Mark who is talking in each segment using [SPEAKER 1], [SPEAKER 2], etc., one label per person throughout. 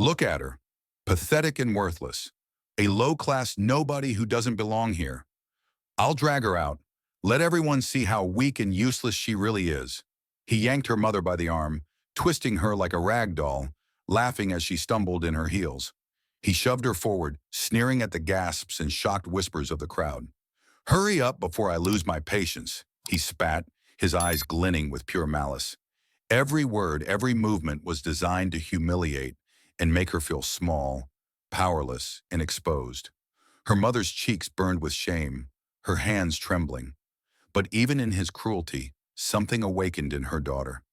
[SPEAKER 1] Look at her. Pathetic and worthless. A low-class nobody who doesn't belong here. I'll drag her out. Let everyone see how weak and useless she really is. He yanked her mother by the arm, twisting her like a rag doll, laughing as she stumbled in her heels. He shoved her forward, sneering at the gasps and shocked whispers of the crowd. Hurry up before I lose my patience, he spat, his eyes glinting with pure malice. Every word, every movement was designed to humiliate and make her feel small, powerless, and exposed. Her mother's cheeks burned with shame, her hands trembling. But even in his cruelty, something awakened in her daughter.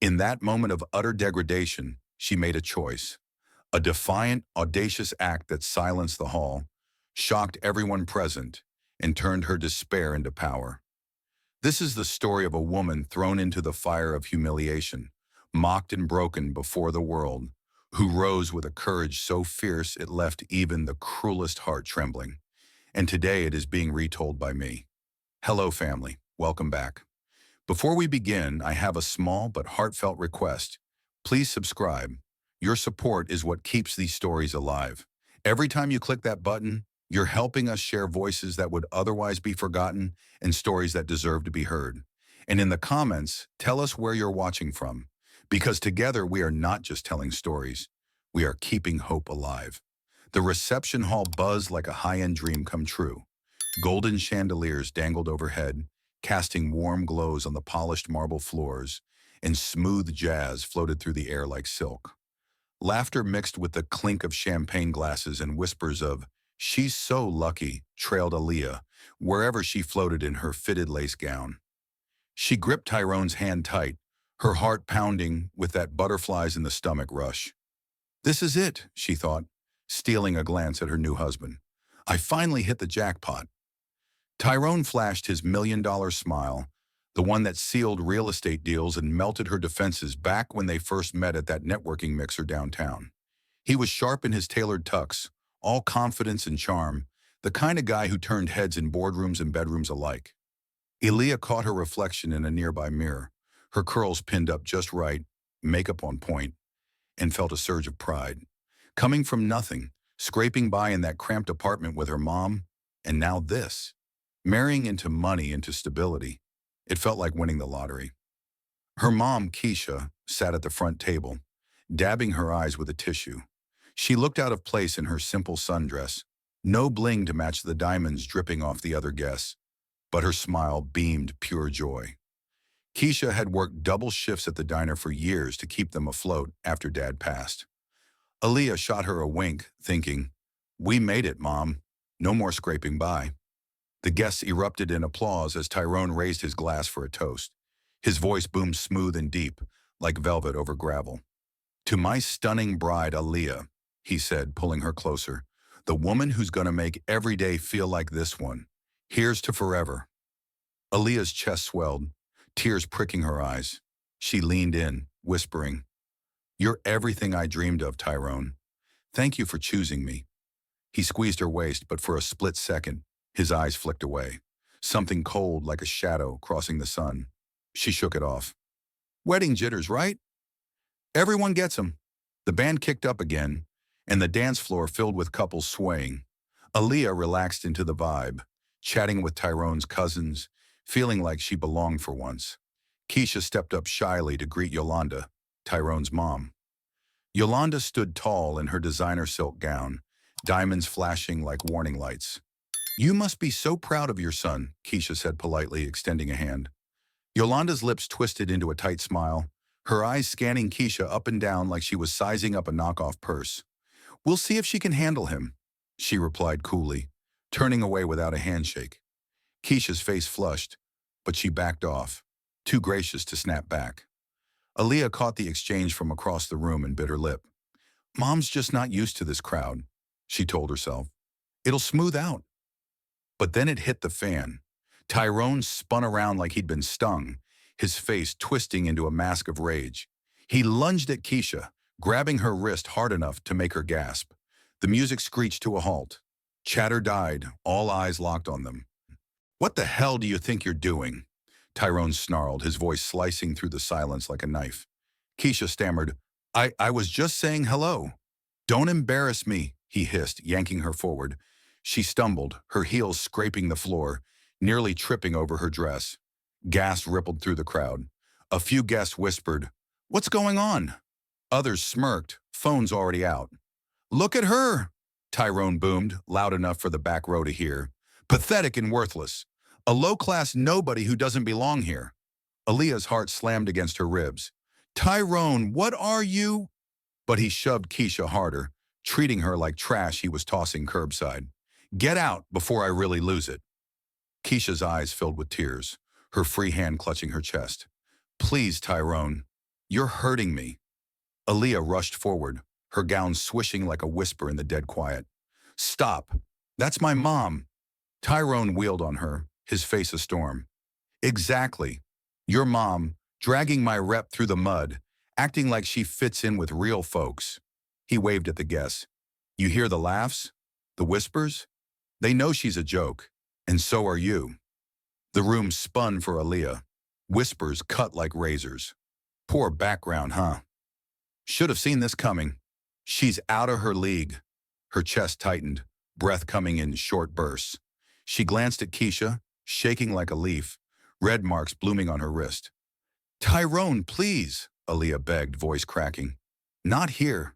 [SPEAKER 1] In that moment of utter degradation, she made a choice. A defiant, audacious act that silenced the hall, shocked everyone present, and turned her despair into power. This is the story of a woman thrown into the fire of humiliation, mocked and broken before the world, who rose with a courage so fierce it left even the cruelest heart trembling. And today it is being retold by me. Hello, family. Welcome back. Before we begin, I have a small but heartfelt request. Please subscribe. Your support is what keeps these stories alive. Every time you click that button, you're helping us share voices that would otherwise be forgotten and stories that deserve to be heard. And in the comments, tell us where you're watching from, because together we are not just telling stories, we are keeping hope alive. The reception hall buzzed like a high-end dream come true. Golden chandeliers dangled overhead, casting warm glows on the polished marble floors, and smooth jazz floated through the air like silk. Laughter mixed with the clink of champagne glasses and whispers of, "She's so lucky," trailed Aaliyah, wherever she floated in her fitted lace gown. She gripped Tyrone's hand tight, her heart pounding with that butterflies in the stomach rush. This is it, she thought, stealing a glance at her new husband. I finally hit the jackpot. Tyrone flashed his $1 million smile, the one that sealed real estate deals and melted her defenses back when they first met at that networking mixer downtown. He was sharp in his tailored tux, all confidence and charm, the kind of guy who turned heads in boardrooms and bedrooms alike. Aaliyah caught her reflection in a nearby mirror, her curls pinned up just right, makeup on point, and felt a surge of pride. Coming from nothing, scraping by in that cramped apartment with her mom, and now this. Marrying into money, into stability. It felt like winning the lottery. Her mom, Keisha, sat at the front table, dabbing her eyes with a tissue. She looked out of place in her simple sundress, no bling to match the diamonds dripping off the other guests, but her smile beamed pure joy. Keisha had worked double shifts at the diner for years to keep them afloat after Dad passed. Aaliyah shot her a wink, thinking, "We made it, Mom. No more scraping by." The guests erupted in applause as Tyrone raised his glass for a toast. His voice boomed smooth and deep, like velvet over gravel. "To my stunning bride, Aaliyah," he said, pulling her closer, "the woman who's gonna make every day feel like this one. Here's to forever." Aaliyah's chest swelled, tears pricking her eyes. She leaned in, whispering, "You're everything I dreamed of, Tyrone. Thank you for choosing me." He squeezed her waist, but for a split second, his eyes flicked away, something cold like a shadow crossing the sun. She shook it off. "Wedding jitters, right? Everyone gets 'em." The band kicked up again, and the dance floor filled with couples swaying. Aaliyah relaxed into the vibe, chatting with Tyrone's cousins, feeling like she belonged for once. Keisha stepped up shyly to greet Yolanda, Tyrone's mom. Yolanda stood tall in her designer silk gown, diamonds flashing like warning lights. "You must be so proud of your son," Keisha said politely, extending a hand. Yolanda's lips twisted into a tight smile, her eyes scanning Keisha up and down like she was sizing up a knockoff purse. "We'll see if she can handle him," she replied coolly, turning away without a handshake. Keisha's face flushed, but she backed off, too gracious to snap back. Aaliyah caught the exchange from across the room and bit her lip. "Mom's just not used to this crowd," she told herself. "It'll smooth out." But then it hit the fan. Tyrone spun around like he'd been stung, his face twisting into a mask of rage. He lunged at Keisha, grabbing her wrist hard enough to make her gasp. The music screeched to a halt. Chatter died, all eyes locked on them. "What the hell do you think you're doing?" Tyrone snarled, his voice slicing through the silence like a knife. Keisha stammered, I was just saying hello." Don't embarrass me, he hissed, yanking her forward. She stumbled, her heels scraping the floor, nearly tripping over her dress. Gas rippled through the crowd. A few guests whispered, "What's going on?" Others smirked, phones already out. "Look at her!" Tyrone boomed, loud enough for the back row to hear. "Pathetic and worthless. A low-class nobody who doesn't belong here." Aaliyah's heart slammed against her ribs. "Tyrone, what are you?" But he shoved Keisha harder, treating her like trash he was tossing curbside. "Get out before I really lose it." Keisha's eyes filled with tears, her free hand clutching her chest. "Please, Tyrone, you're hurting me." Aaliyah rushed forward, her gown swishing like a whisper in the dead quiet. "Stop. That's my mom." Tyrone wheeled on her, his face a storm. "Exactly. Your mom, dragging my rep through the mud, acting like she fits in with real folks." He waved at the guests. "You hear the laughs? The whispers? They know she's a joke, and so are you." The room spun for Aaliyah. Whispers cut like razors. "Poor background, huh? Should have seen this coming. She's out of her league." Her chest tightened, breath coming in short bursts. She glanced at Keisha, shaking like a leaf, red marks blooming on her wrist. "Tyrone, please," Aaliyah begged, voice cracking. "Not here."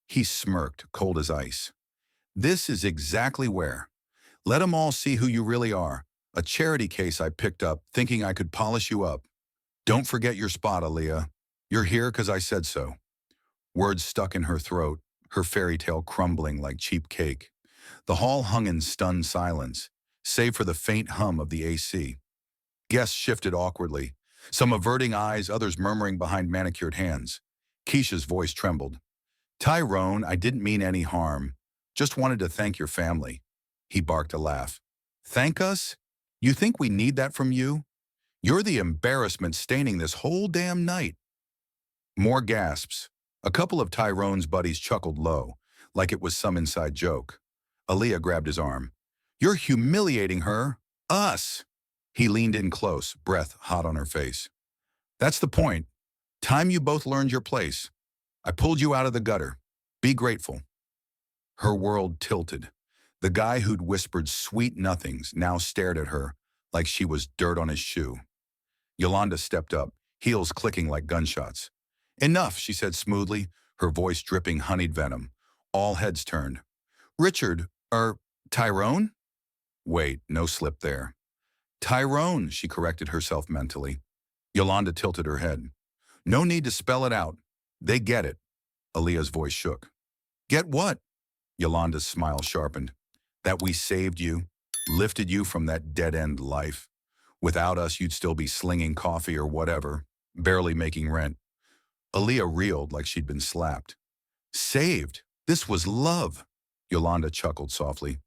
[SPEAKER 1] He smirked, cold as ice. "This is exactly where. Let 'em all see who you really are. A charity case I picked up, thinking I could polish you up. Don't forget your spot, Aaliyah. You're here 'cause I said so." Words stuck in her throat, her fairy tale crumbling like cheap cake. The hall hung in stunned silence, save for the faint hum of the AC. Guests shifted awkwardly, some averting eyes, others murmuring behind manicured hands. Keisha's voice trembled. "Tyrone, I didn't mean any harm. Just wanted to thank your family." He barked a laugh. "Thank us? You think we need that from you? You're the embarrassment staining this whole damn night." More gasps. A couple of Tyrone's buddies chuckled low, like it was some inside joke. Aaliyah grabbed his arm. "You're humiliating her. Us." He leaned in close, breath hot on her face. "That's the point. Time you both learned your place. I pulled you out of the gutter. Be grateful." Her world tilted. The guy who'd whispered sweet nothings now stared at her like she was dirt on his shoe. Yolanda stepped up, heels clicking like gunshots. "Enough," she said smoothly, her voice dripping honeyed venom. All heads turned. "Richard, Tyrone?" Wait, no slip there. "Tyrone," she corrected herself mentally. Yolanda tilted her head. "No need to spell it out. They get it." Aaliyah's voice shook. "Get what?" Yolanda's smile sharpened. "That we saved you, lifted you from that dead-end life. Without us, you'd still be slinging coffee or whatever, barely making rent." Aaliyah reeled like she'd been slapped. "Saved? This was love." Yolanda chuckled softly.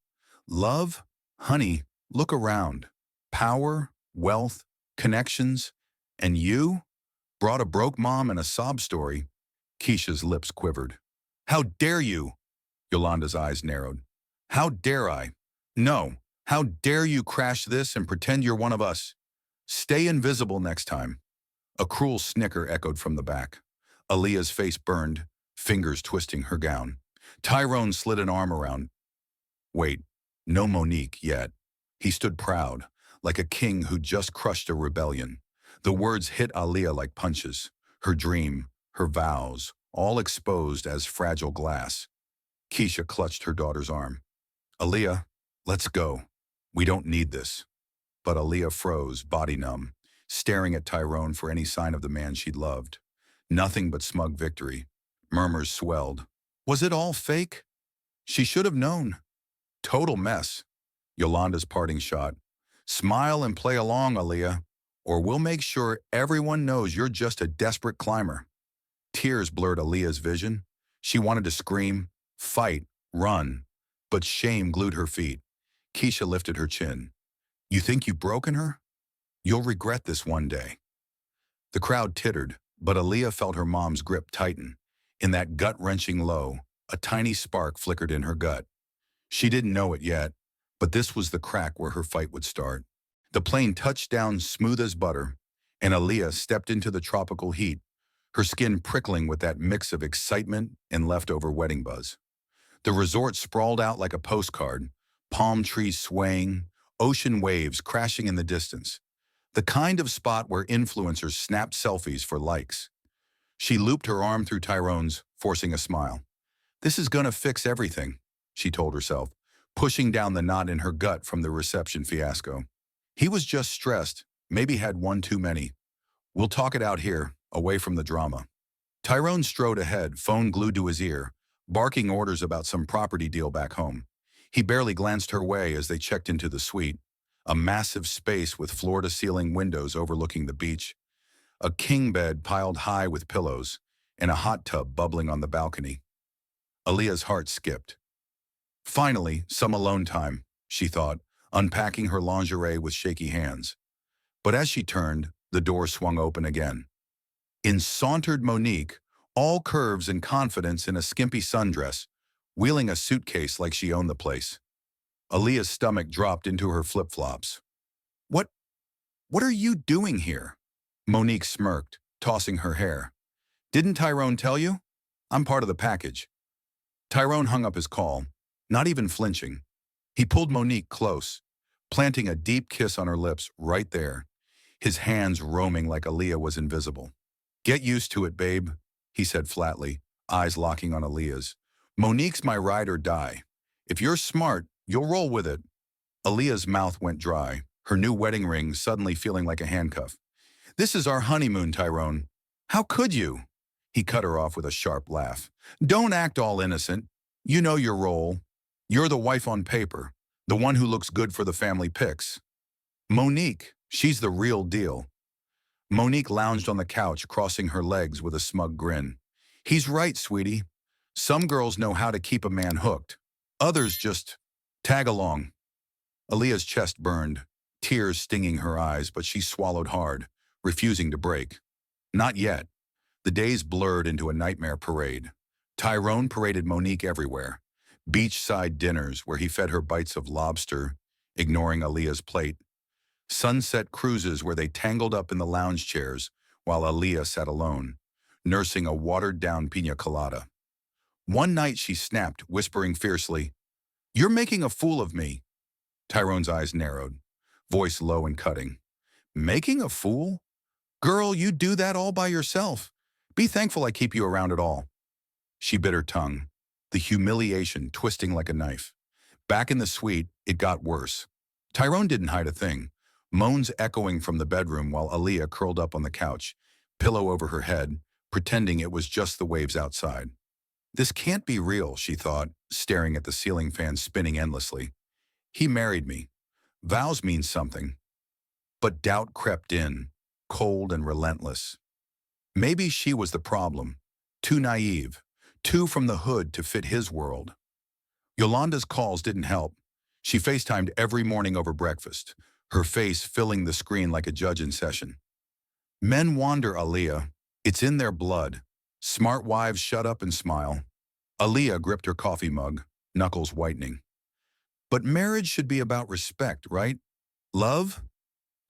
[SPEAKER 1] "Love? Honey, look around. Power, wealth, connections. And you? Brought a broke mom and a sob story." Keisha's lips quivered. "How dare you?" Yolanda's eyes narrowed. "How dare I? No. How dare you crash this and pretend you're one of us? Stay invisible next time." A cruel snicker echoed from the back. Aaliyah's face burned, fingers twisting her gown. Tyrone slid an arm around. Wait, no Monique yet. He stood proud, like a king who'd just crushed a rebellion. The words hit Aaliyah like punches. Her dream, her vows, all exposed as fragile glass. Keisha clutched her daughter's arm. "Aaliyah, let's go. We don't need this." But Aaliyah froze, body numb, staring at Tyrone for any sign of the man she'd loved. Nothing but smug victory. Murmurs swelled. Was it all fake? She should have known. Total mess. Yolanda's parting shot. "Smile and play along, Aaliyah, or we'll make sure everyone knows you're just a desperate climber." Tears blurred Aaliyah's vision. She wanted to scream, fight, run, but shame glued her feet. Keisha lifted her chin. "You think you've broken her? You'll regret this one day." The crowd tittered, but Aaliyah felt her mom's grip tighten. In that gut-wrenching low, a tiny spark flickered in her gut. She didn't know it yet, but this was the crack where her fight would start. The plane touched down smooth as butter, and Aaliyah stepped into the tropical heat, her skin prickling with that mix of excitement and leftover wedding buzz. The resort sprawled out like a postcard, palm trees swaying, ocean waves crashing in the distance. The kind of spot where influencers snapped selfies for likes. She looped her arm through Tyrone's, forcing a smile. This is gonna fix everything, she told herself, pushing down the knot in her gut from the reception fiasco. He was just stressed, maybe had one too many. We'll talk it out here, away from the drama. Tyrone strode ahead, phone glued to his ear, barking orders about some property deal back home. He barely glanced her way as they checked into the suite, a massive space with floor-to-ceiling windows overlooking the beach, a king bed piled high with pillows, and a hot tub bubbling on the balcony. Aaliyah's heart skipped. Finally, some alone time, she thought, unpacking her lingerie with shaky hands. But as she turned, the door swung open again. In sauntered Monique, all curves and confidence in a skimpy sundress, wheeling a suitcase like she owned the place. Aaliyah's stomach dropped into her flip-flops. What are you doing here? Monique smirked, tossing her hair. Didn't Tyrone tell you? I'm part of the package. Tyrone hung up his call, not even flinching. He pulled Monique close, planting a deep kiss on her lips right there, his hands roaming like Aaliyah was invisible. Get used to it, babe, he said flatly, eyes locking on Aaliyah's. Monique's my ride or die. If you're smart, you'll roll with it. Aaliyah's mouth went dry, her new wedding ring suddenly feeling like a handcuff. This is our honeymoon, Tyrone. How could you? He cut her off with a sharp laugh. Don't act all innocent. You know your role. You're the wife on paper, the one who looks good for the family pics. Monique, she's the real deal. Monique lounged on the couch, crossing her legs with a smug grin. He's right, sweetie. Some girls know how to keep a man hooked. Others just tag along. Aaliyah's chest burned, tears stinging her eyes, but she swallowed hard, refusing to break. Not yet. The days blurred into a nightmare parade. Tyrone paraded Monique everywhere. Beachside dinners where he fed her bites of lobster, ignoring Aaliyah's plate. Sunset cruises where they tangled up in the lounge chairs while Aaliyah sat alone, nursing a watered-down piña colada. One night she snapped, whispering fiercely, "You're making a fool of me." Tyrone's eyes narrowed, voice low and cutting. Making a fool? Girl, you do that all by yourself. Be thankful I keep you around at all. She bit her tongue, the humiliation twisting like a knife. Back in the suite, it got worse. Tyrone didn't hide a thing, moans echoing from the bedroom while Aaliyah curled up on the couch, pillow over her head, pretending it was just the waves outside. This can't be real, she thought, staring at the ceiling fan spinning endlessly. He married me. Vows mean something. But doubt crept in, cold and relentless. Maybe she was the problem, too naive, too from the hood to fit his world. Yolanda's calls didn't help. She FaceTimed every morning over breakfast, her face filling the screen like a judge in session. Men wander, Aaliyah. It's in their blood. Smart wives shut up and smile. Aaliyah gripped her coffee mug, knuckles whitening. But marriage should be about respect, right? Love?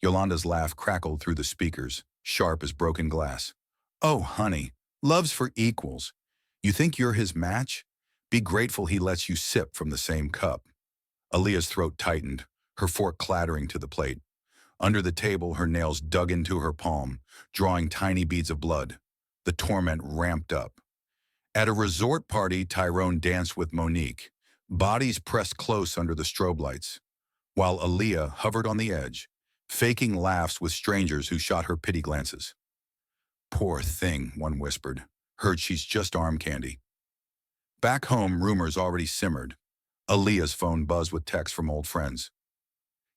[SPEAKER 1] Yolanda's laugh crackled through the speakers, sharp as broken glass. Oh, honey, love's for equals. You think you're his match? Be grateful he lets you sip from the same cup. Aaliyah's throat tightened, her fork clattering to the plate. Under the table, her nails dug into her palm, drawing tiny beads of blood. The torment ramped up. At a resort party, Tyrone danced with Monique, bodies pressed close under the strobe lights, while Aaliyah hovered on the edge, faking laughs with strangers who shot her pity glances. Poor thing, one whispered. Heard she's just arm candy. Back home, rumors already simmered. Aaliyah's phone buzzed with texts from old friends.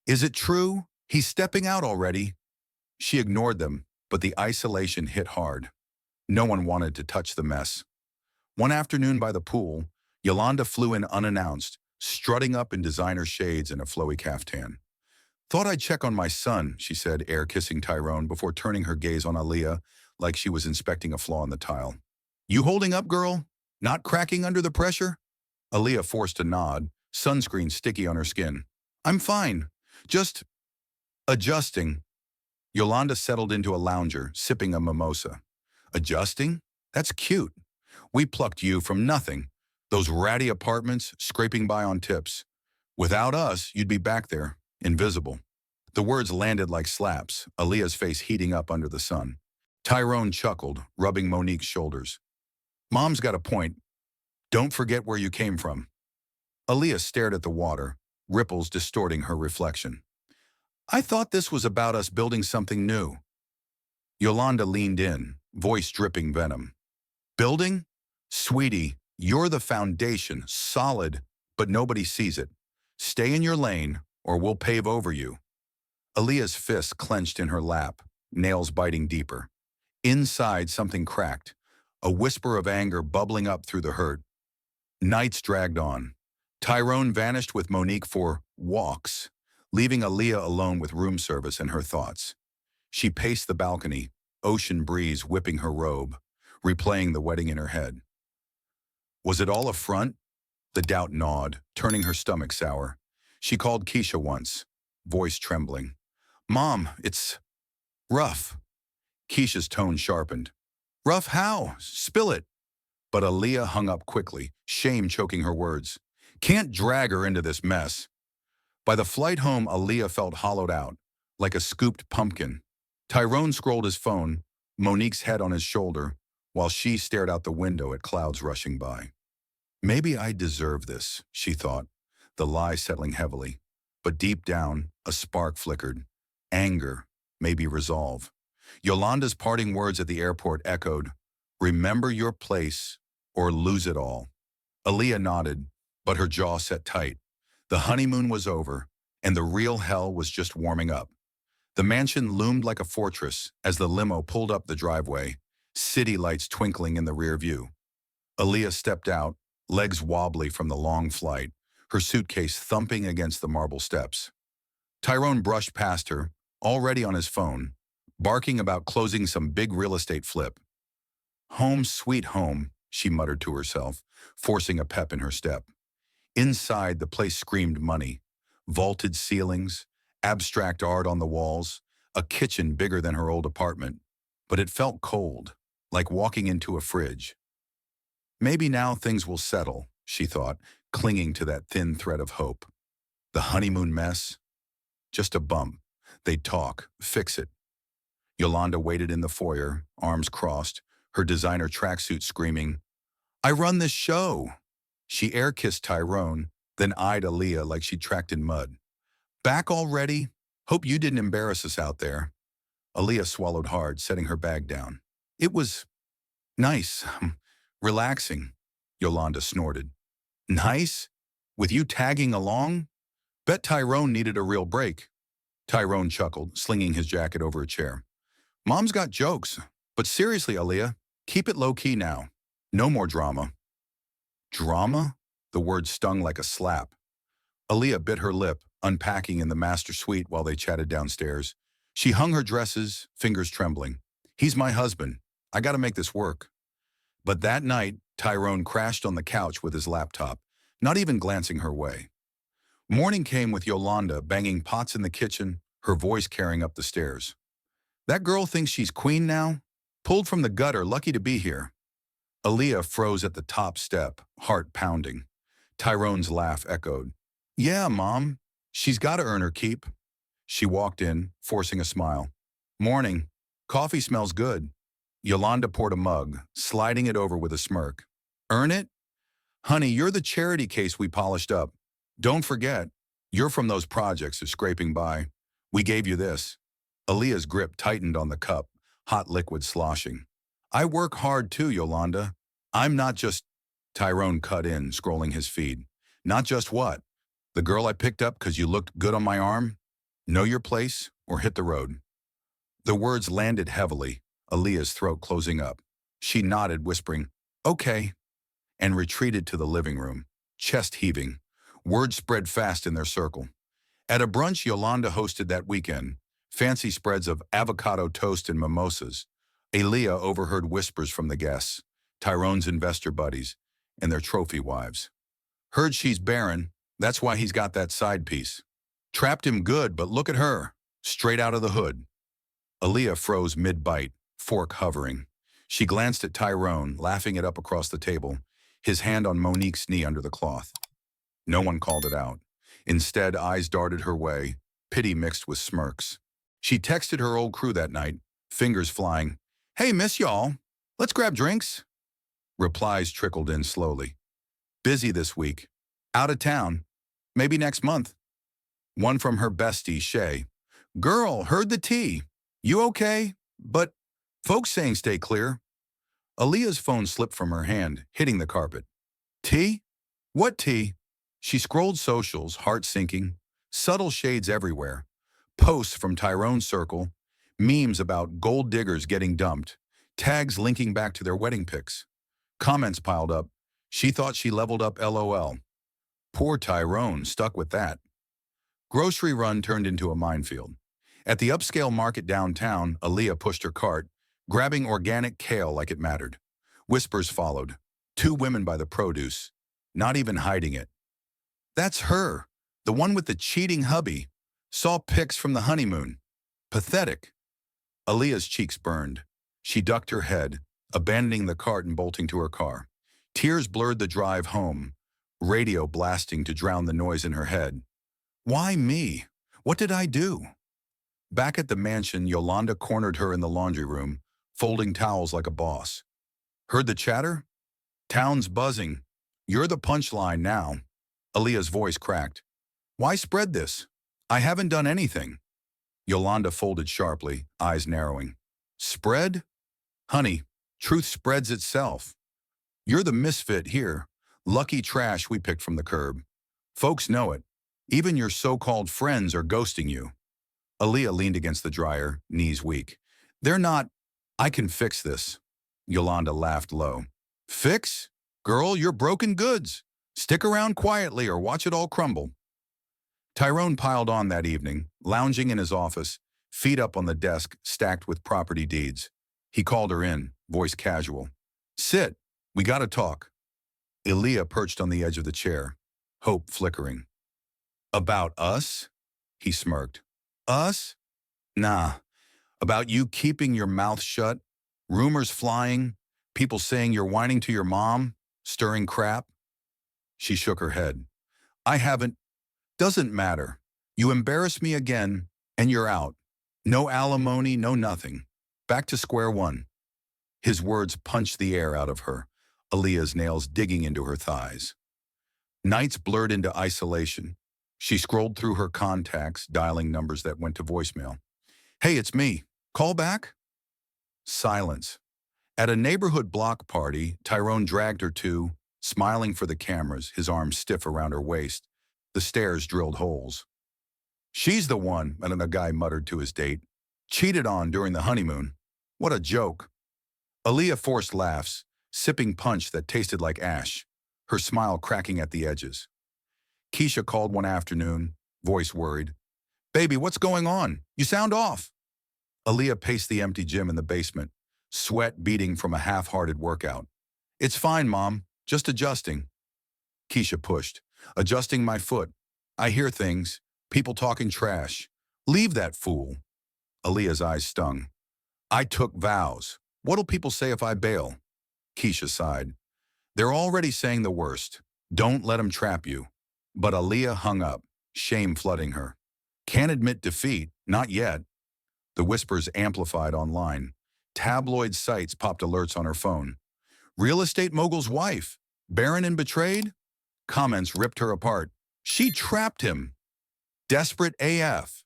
[SPEAKER 1] Is it true? He's stepping out already. She ignored them, but the isolation hit hard. No one wanted to touch the mess. One afternoon by the pool, Yolanda flew in unannounced, strutting up in designer shades and a flowy caftan. Thought I'd check on my son, she said, air-kissing Tyrone before turning her gaze on Aaliyah like she was inspecting a flaw in the tile. You holding up, girl? Not cracking under the pressure? Aaliyah forced a nod, sunscreen sticky on her skin. I'm fine. Just adjusting. Yolanda settled into a lounger, sipping a mimosa. Adjusting? That's cute. We plucked you from nothing. Those ratty apartments scraping by on tips. Without us, you'd be back there, invisible. The words landed like slaps, Aaliyah's face heating up under the sun. Tyrone chuckled, rubbing Monique's shoulders. Mom's got a point. Don't forget where you came from. Aaliyah stared at the water, ripples distorting her reflection. I thought this was about us building something new. Yolanda leaned in, voice dripping venom. Building? Sweetie, you're the foundation, solid, but nobody sees it. Stay in your lane, or we'll pave over you. Aaliyah's fists clenched in her lap, nails biting deeper. Inside, something cracked, a whisper of anger bubbling up through the hurt. Nights dragged on. Tyrone vanished with Monique for walks, leaving Aaliyah alone with room service and her thoughts. She paced the balcony, ocean breeze whipping her robe, replaying the wedding in her head. Was it all a front? The doubt gnawed, turning her stomach sour. She called Keisha once, voice trembling. Mom, it's rough. Keisha's tone sharpened. Rough how? Spill it. But Aaliyah hung up quickly, shame choking her words. Can't drag her into this mess. By the flight home, Aaliyah felt hollowed out, like a scooped pumpkin. Tyrone scrolled his phone, Monique's head on his shoulder, while she stared out the window at clouds rushing by. Maybe I deserve this, she thought, the lie settling heavily. But deep down, a spark flickered. Anger, maybe resolve. Yolanda's parting words at the airport echoed, remember your place or lose it all. Aaliyah nodded, but her jaw set tight. The honeymoon was over, and the real hell was just warming up. The mansion loomed like a fortress as the limo pulled up the driveway, city lights twinkling in the rear view. Aaliyah stepped out, legs wobbly from the long flight, her suitcase thumping against the marble steps. Tyrone brushed past her, already on his phone, barking about closing some big real estate flip. Home sweet home, she muttered to herself, forcing a pep in her step. Inside, the place screamed money. Vaulted ceilings, abstract art on the walls, a kitchen bigger than her old apartment. But it felt cold, like walking into a fridge. Maybe now things will settle, she thought, clinging to that thin thread of hope. The honeymoon mess? Just a bump. They'd talk, fix it. Yolanda waited in the foyer, arms crossed, her designer tracksuit screaming, I run this show. She air-kissed Tyrone, then eyed Aaliyah like she'd tracked in mud. Back already? Hope you didn't embarrass us out there. Aaliyah swallowed hard, setting her bag down. It was nice, relaxing, Yolanda snorted. Nice? With you tagging along? Bet Tyrone needed a real break. Tyrone chuckled, slinging his jacket over a chair. Mom's got jokes, but seriously, Aaliyah, keep it low-key now. No more drama. Drama? The word stung like a slap. Aaliyah bit her lip, unpacking in the master suite while they chatted downstairs. She hung her dresses, fingers trembling. He's my husband. I gotta make this work. But that night, Tyrone crashed on the couch with his laptop, not even glancing her way. Morning came with Yolanda banging pots in the kitchen, her voice carrying up the stairs. That girl thinks she's queen now? Pulled from the gutter, lucky to be here. Aaliyah froze at the top step, heart pounding. Tyrone's laugh echoed. Yeah, Mom. She's got to earn her keep. She walked in, forcing a smile. Morning. Coffee smells good. Yolanda poured a mug, sliding it over with a smirk. Earn it? Honey, you're the charity case we polished up. Don't forget, you're from those projects of scraping by. We gave you this. Aaliyah's grip tightened on the cup, hot liquid sloshing. I work hard too, Yolanda. I'm not just... Tyrone cut in, scrolling his feed. Not just what? The girl I picked up because you looked good on my arm? Know your place or hit the road. The words landed heavily, Aaliyah's throat closing up. She nodded, whispering, okay, and retreated to the living room, chest heaving. Words spread fast in their circle. At a brunch Yolanda hosted that weekend, fancy spreads of avocado toast and mimosas. Aaliyah overheard whispers from the guests, Tyrone's investor buddies, and their trophy wives. Heard she's barren, that's why he's got that side piece. Trapped him good, but look at her, straight out of the hood. Aaliyah froze mid-bite, fork hovering. She glanced at Tyrone, laughing it up across the table. his hand on Monique's knee under the cloth. No one called it out. Instead, eyes darted her way, pity mixed with smirks. She texted her old crew that night, fingers flying. "Hey, miss y'all. Let's grab drinks." Replies trickled in slowly. "Busy this week. Out of town. Maybe next month." One from her bestie, Shay. "Girl, heard the tea. You okay? But folks saying stay clear." Aaliyah's phone slipped from her hand, hitting the carpet. "Tea? What tea?" She scrolled socials, heart sinking, subtle shades everywhere. Posts from Tyrone's circle, memes about gold diggers getting dumped, tags linking back to their wedding pics. Comments piled up. She thought she leveled up LOL. Poor Tyrone, stuck with that. Grocery run turned into a minefield. At the upscale market downtown, Aaliyah pushed her cart, grabbing organic kale like it mattered. Whispers followed. Two women by the produce, not even hiding it. "That's her, the one with the cheating hubby. Saw pics from the honeymoon. Pathetic." Aaliyah's cheeks burned. She ducked her head, abandoning the cart and bolting to her car. Tears blurred the drive home, radio blasting to drown the noise in her head. Why me? What did I do? Back at the mansion, Yolanda cornered her in the laundry room, folding towels like a boss. "Heard the chatter? Town's buzzing. You're the punchline now." Aaliyah's voice cracked. "Why spread this? I haven't done anything." Yolanda folded sharply, eyes narrowing. "Spread? Honey, truth spreads itself. You're the misfit here, lucky trash we picked from the curb. Folks know it. Even your so-called friends are ghosting you." Aaliyah leaned against the dryer, knees weak. "They're not. I can fix this." Yolanda laughed low. "Fix? Girl, you're broken goods. Stick around quietly or watch it all crumble." Tyrone piled on that evening, lounging in his office, feet up on the desk stacked with property deeds. He called her in, voice casual. "Sit. We gotta talk." Aaliyah perched on the edge of the chair, hope flickering. "About us?" He smirked. "Us? Nah. About you keeping your mouth shut, rumors flying, people saying you're whining to your mom, stirring crap." She shook her head. "I haven't. Doesn't matter. You embarrass me again, and you're out. No alimony, no nothing. Back to square one." His words punched the air out of her, Aaliyah's nails digging into her thighs. Nights blurred into isolation. She scrolled through her contacts, dialing numbers that went to voicemail. "Hey, it's me. Call back?" Silence. At a neighborhood block party, Tyrone dragged her to, smiling for the cameras, his arms stiff around her waist, the stairs drilled holes. "She's the one," a guy muttered to his date. "Cheated on during the honeymoon. What a joke." Aaliyah forced laughs, sipping punch that tasted like ash, her smile cracking at the edges. Keisha called one afternoon, voice worried. "Baby, what's going on? You sound off." Aaliyah paced the empty gym in the basement, sweat beading from a half-hearted workout. "It's fine, Mom. Just adjusting." Keisha pushed. "Adjusting my foot. I hear things. People talking trash. Leave that fool." Aaliyah's eyes stung. "I took vows. What'll people say if I bail?" Keisha sighed. "They're already saying the worst. Don't let them trap you." But Aaliyah hung up, shame flooding her. "Can't admit defeat. Not yet." The whispers amplified online. Tabloid sites popped alerts on her phone. "Real estate mogul's wife. Barren and betrayed?" Comments ripped her apart. "She trapped him. Desperate AF."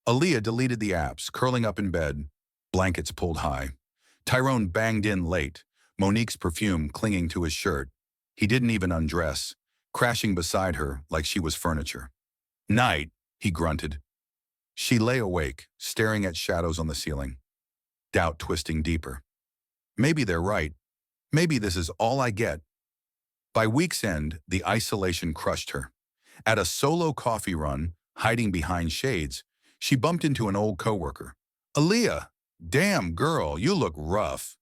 [SPEAKER 1] Aaliyah deleted the apps, curling up in bed, blankets pulled high. Tyrone banged in late, Monique's perfume clinging to his shirt. He didn't even undress, crashing beside her like she was furniture. "Night," he grunted. She lay awake, staring at shadows on the ceiling, doubt twisting deeper. Maybe they're right. Maybe this is all I get. By week's end, the isolation crushed her. At a solo coffee run, hiding behind shades, she bumped into an old coworker. "Aaliyah, damn girl, you look rough."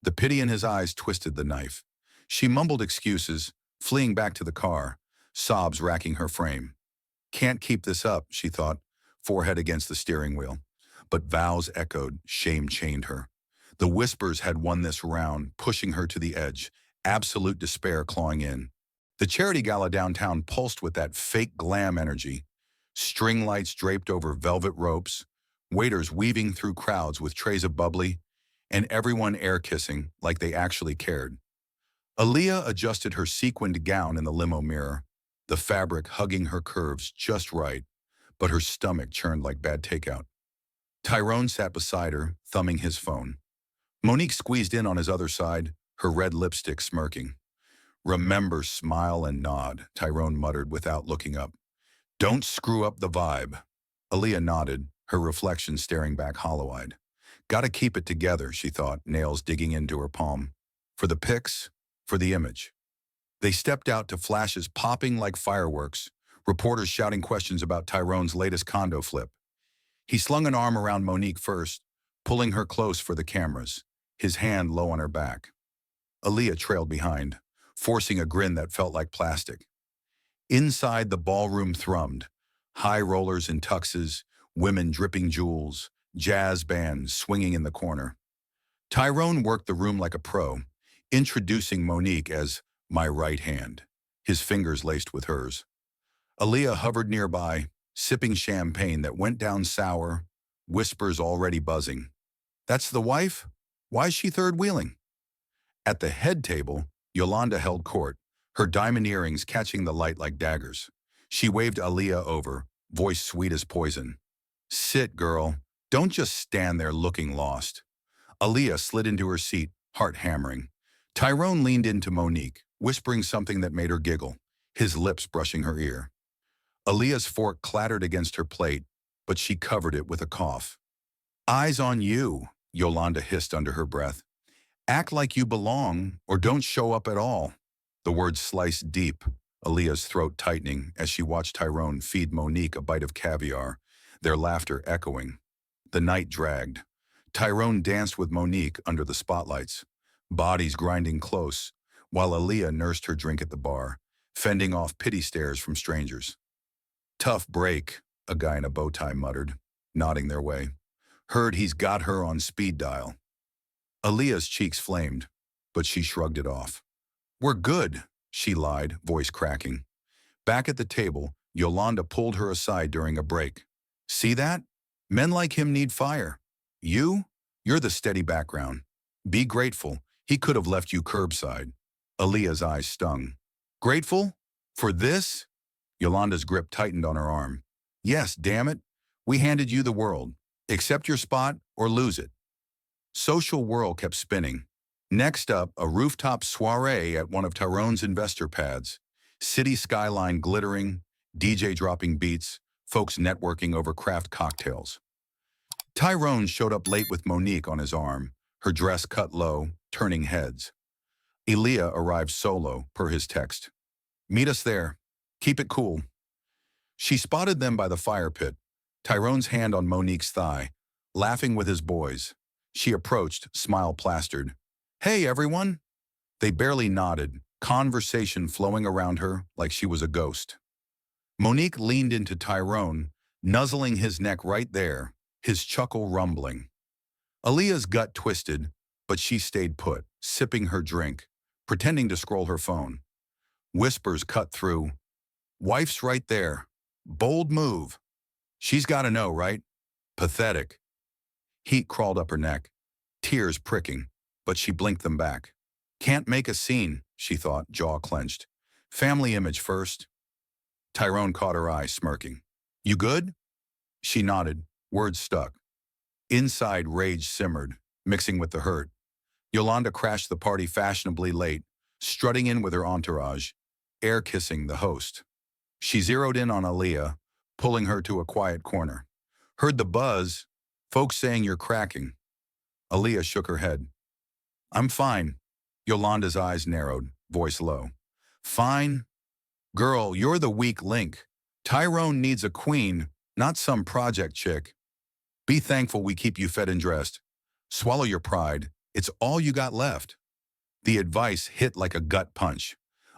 [SPEAKER 1] The pity in his eyes twisted the knife. She mumbled excuses, fleeing back to the car, sobs racking her frame. Can't keep this up, she thought, forehead against the steering wheel. But vows echoed, shame chained her. The whispers had won this round, pushing her to the edge, absolute despair clawing in. The charity gala downtown pulsed with that fake glam energy. String lights draped over velvet ropes, waiters weaving through crowds with trays of bubbly, and everyone air-kissing like they actually cared. Aaliyah adjusted her sequined gown in the limo mirror, the fabric hugging her curves just right, but her stomach churned like bad takeout. Tyrone sat beside her, thumbing his phone. Monique squeezed in on his other side, her red lipstick smirking. "Remember, smile and nod," Tyrone muttered without looking up. "Don't screw up the vibe." Aaliyah nodded, her reflection staring back hollow-eyed. "Gotta keep it together," she thought, nails digging into her palm. For the pics, for the image. They stepped out to flashes popping like fireworks, reporters shouting questions about Tyrone's latest condo flip. He slung an arm around Monique first, pulling her close for the cameras, his hand low on her back. Aaliyah trailed behind, forcing a grin that felt like plastic. Inside, the ballroom thrummed. High rollers in tuxes, women dripping jewels, jazz bands swinging in the corner. Tyrone worked the room like a pro, introducing Monique as "my right hand," his fingers laced with hers. Aaliyah hovered nearby, sipping champagne that went down sour, whispers already buzzing. "That's the wife? Why's she third-wheeling?" At the head table, Yolanda held court, her diamond earrings catching the light like daggers. She waved Aaliyah over, voice sweet as poison. "Sit, girl. Don't just stand there looking lost." Aaliyah slid into her seat, heart hammering. Tyrone leaned into Monique, whispering something that made her giggle, his lips brushing her ear. Aaliyah's fork clattered against her plate, but she covered it with a cough. "Eyes on you," Yolanda hissed under her breath. "Act like you belong, or don't show up at all." The words sliced deep, Aaliyah's throat tightening as she watched Tyrone feed Monique a bite of caviar, their laughter echoing. The night dragged. Tyrone danced with Monique under the spotlights, bodies grinding close, while Aaliyah nursed her drink at the bar, fending off pity stares from strangers. "Tough break," a guy in a bow tie muttered, nodding their way. "Heard he's got her on speed dial." Aaliyah's cheeks flamed, but she shrugged it off. "We're good," she lied, voice cracking. Back at the table, Yolanda pulled her aside during a break. "See that? Men like him need fire. You're the steady background. Be grateful. He could have left you curbside." Aaliyah's eyes stung. "Grateful? For this?" Yolanda's grip tightened on her arm. "Yes, damn it. We handed you the world. Accept your spot or lose it." Social whirl kept spinning. Next up, a rooftop soiree at one of Tyrone's investor pads. City skyline glittering, DJ dropping beats, folks networking over craft cocktails. Tyrone showed up late with Monique on his arm, her dress cut low, turning heads. Aaliyah arrived solo, per his text. "Meet us there. Keep it cool." She spotted them by the fire pit, Tyrone's hand on Monique's thigh, laughing with his boys. She approached, smile plastered. "Hey, everyone." They barely nodded, conversation flowing around her like she was a ghost. Monique leaned into Tyrone, nuzzling his neck right there, his chuckle rumbling. Aaliyah's gut twisted, but she stayed put, sipping her drink, pretending to scroll her phone. Whispers cut through. "Wife's right there. Bold move. She's gotta know, right? Pathetic." Heat crawled up her neck, tears pricking, but she blinked them back. "Can't make a scene," she thought, jaw clenched. "Family image first." Tyrone caught her eye, smirking. "You good?" She nodded, words stuck. Inside, rage simmered, mixing with the hurt. Yolanda crashed the party fashionably late, strutting in with her entourage, air-kissing the host. She zeroed in on Aaliyah, pulling her to a quiet corner. "Heard the buzz. Folks saying you're cracking." Aaliyah shook her head. "I'm fine." Yolanda's eyes narrowed, voice low. "Fine? Girl, you're the weak link. Tyrone needs a queen, not some project chick. Be thankful we keep you fed and dressed. Swallow your pride. It's all you got left." The advice hit like a gut punch,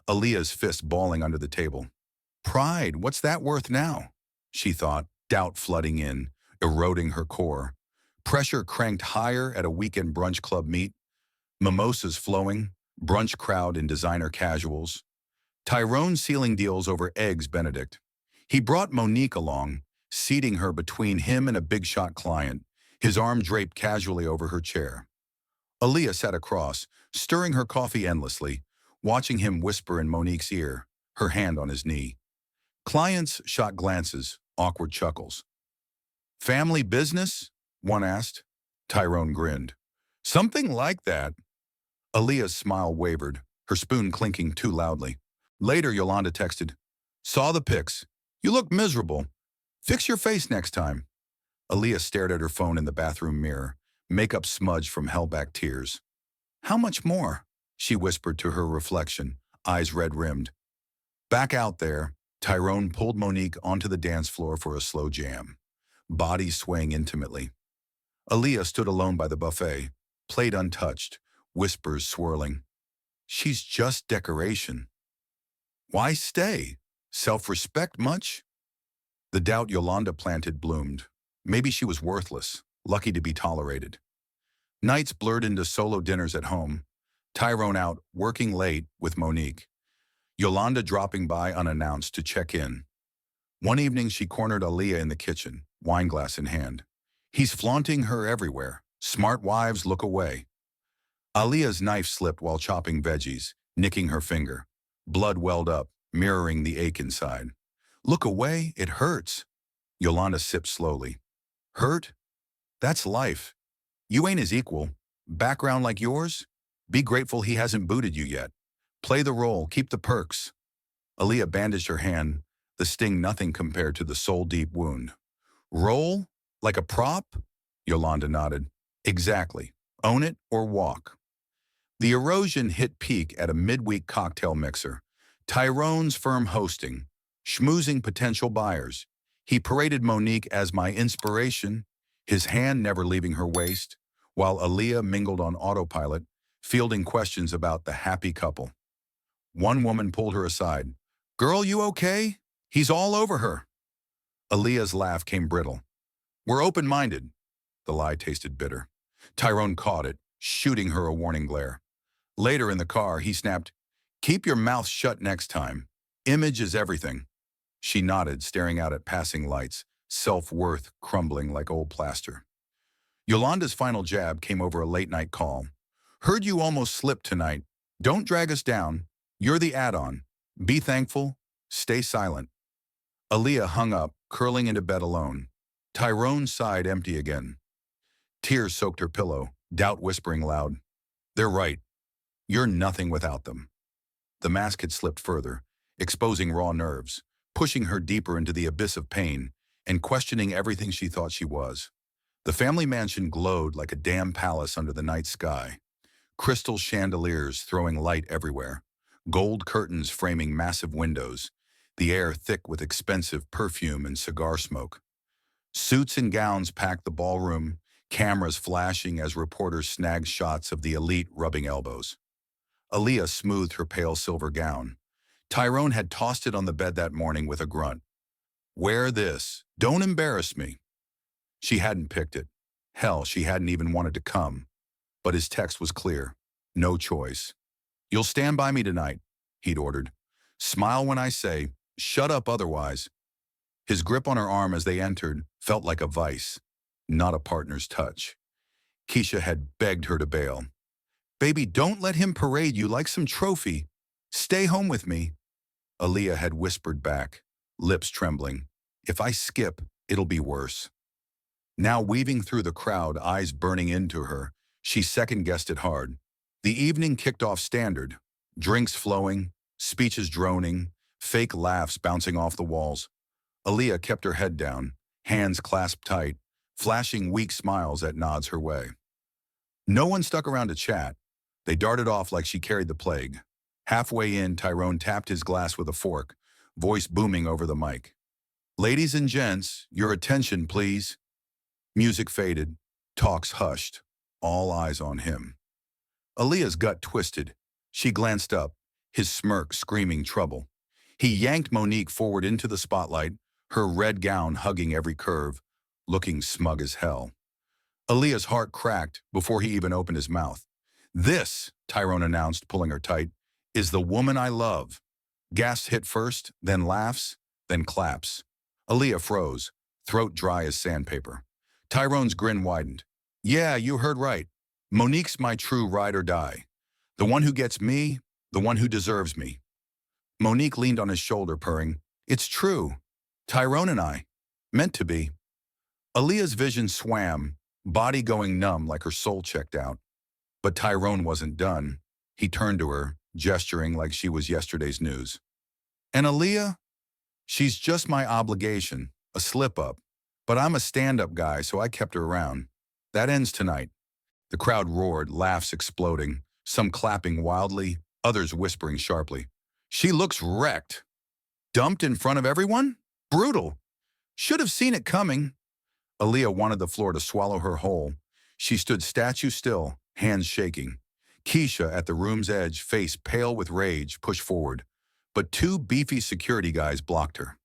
[SPEAKER 1] Aaliyah's fist balling under the table. "Pride, what's that worth now?" she thought, doubt flooding in, eroding her core. Pressure cranked higher at a weekend brunch club meet, mimosas flowing, brunch crowd in designer casuals, Tyrone sealing deals over eggs Benedict. He brought Monique along, seating her between him and a big-shot client, his arm draped casually over her chair. Aaliyah sat across, stirring her coffee endlessly, watching him whisper in Monique's ear, her hand on his knee. Clients shot glances, awkward chuckles. "Family business?" one asked. Tyrone grinned. "Something like that." Aaliyah's smile wavered, her spoon clinking too loudly. Later, Yolanda texted, "Saw the pics. You look miserable. Fix your face next time." Aaliyah stared at her phone in the bathroom mirror, makeup smudged from held-back tears. "How much more?" she whispered to her reflection, eyes red-rimmed. Back out there, Tyrone pulled Monique onto the dance floor for a slow jam, bodies swaying intimately. Aaliyah stood alone by the buffet, plate untouched, whispers swirling. "She's just decoration." Why stay? Self-respect much? The doubt Yolanda planted bloomed. Maybe she was worthless, lucky to be tolerated. Nights blurred into solo dinners at home, Tyrone out, working late with Monique. Yolanda dropping by unannounced to check in. One evening she cornered Aaliyah in the kitchen, wineglass in hand. "He's flaunting her everywhere. Smart wives look away." Aaliyah's knife slipped while chopping veggies, nicking her finger. Blood welled up, mirroring the ache inside. "Look away, it hurts." Yolanda sipped slowly. "Hurt? That's life. You ain't his equal. Background like yours? Be grateful he hasn't booted you yet. Play the role, keep the perks." Aaliyah bandaged her hand, the sting nothing compared to the soul-deep wound. "Role? Like a prop?" Yolanda nodded. "Exactly. Own it or walk." The erosion hit peak at a midweek cocktail mixer. Tyrone's firm hosting, schmoozing potential buyers. He paraded Monique as my inspiration, his hand never leaving her waist, while Aaliyah mingled on autopilot, fielding questions about the happy couple. One woman pulled her aside. "Girl, you okay? He's all over her." Aaliyah's laugh came brittle. "We're open-minded." The lie tasted bitter. Tyrone caught it, shooting her a warning glare. Later in the car, he snapped, "Keep your mouth shut next time. Image is everything." She nodded, staring out at passing lights, self-worth crumbling like old plaster. Yolanda's final jab came over a late-night call. "Heard you almost slipped tonight. Don't drag us down. You're the add-on. Be thankful. Stay silent." Aaliyah hung up, curling into bed alone. Tyrone sighed empty again. Tears soaked her pillow, doubt whispering loud, "They're right. You're nothing without them." The mask had slipped further, exposing raw nerves, pushing her deeper into the abyss of pain, and questioning everything she thought she was. The family mansion glowed like a damn palace under the night sky. Crystal chandeliers throwing light everywhere, gold curtains framing massive windows, the air thick with expensive perfume and cigar smoke. Suits and gowns packed the ballroom, cameras flashing as reporters snagged shots of the elite rubbing elbows. Aaliyah smoothed her pale silver gown. Tyrone had tossed it on the bed that morning with a grunt. "Wear this. Don't embarrass me." She hadn't picked it. Hell, she hadn't even wanted to come. But his text was clear. No choice. "You'll stand by me tonight," he'd ordered. "Smile when I say, shut up otherwise." His grip on her arm as they entered felt like a vice, not a partner's touch. Keisha had begged her to bail. "Baby, don't let him parade you like some trophy. Stay home with me." Aaliyah had whispered back, lips trembling, "If I skip, it'll be worse." Now weaving through the crowd, eyes burning into her, she second-guessed it hard. The evening kicked off standard, drinks flowing, speeches droning, fake laughs bouncing off the walls. Aaliyah kept her head down, hands clasped tight, flashing weak smiles at nods her way. No one stuck around to chat. They darted off like she carried the plague. Halfway in, Tyrone tapped his glass with a fork, voice booming over the mic. "Ladies and gents, your attention, please." Music faded, talks hushed, all eyes on him. Aaliyah's gut twisted. She glanced up, his smirk screaming trouble. He yanked Monique forward into the spotlight, her red gown hugging every curve, looking smug as hell. Aaliyah's heart cracked before he even opened his mouth. "This," Tyrone announced, pulling her tight, is the woman I love. Gasps hit first, then laughs, then claps. Aaliyah froze, throat dry as sandpaper. Tyrone's grin widened. Yeah, you heard right. Monique's my true ride or die. The one who gets me, the one who deserves me. Monique leaned on his shoulder, purring, it's true. Tyrone and I. Meant to be. Aaliyah's vision swam, body going numb like her soul checked out. But Tyrone wasn't done. He turned to her, gesturing like she was yesterday's news. And Aaliyah? She's just my obligation, a slip-up. But I'm a stand-up guy, so I kept her around. That ends tonight. The crowd roared, laughs exploding, some clapping wildly, others whispering sharply. She looks wrecked. Dumped in front of everyone? Brutal. Should have seen it coming. Aaliyah wanted the floor to swallow her whole. She stood statue still, hands shaking. Keisha, at the room's edge, face pale with rage, pushed forward. But two beefy security guys blocked her.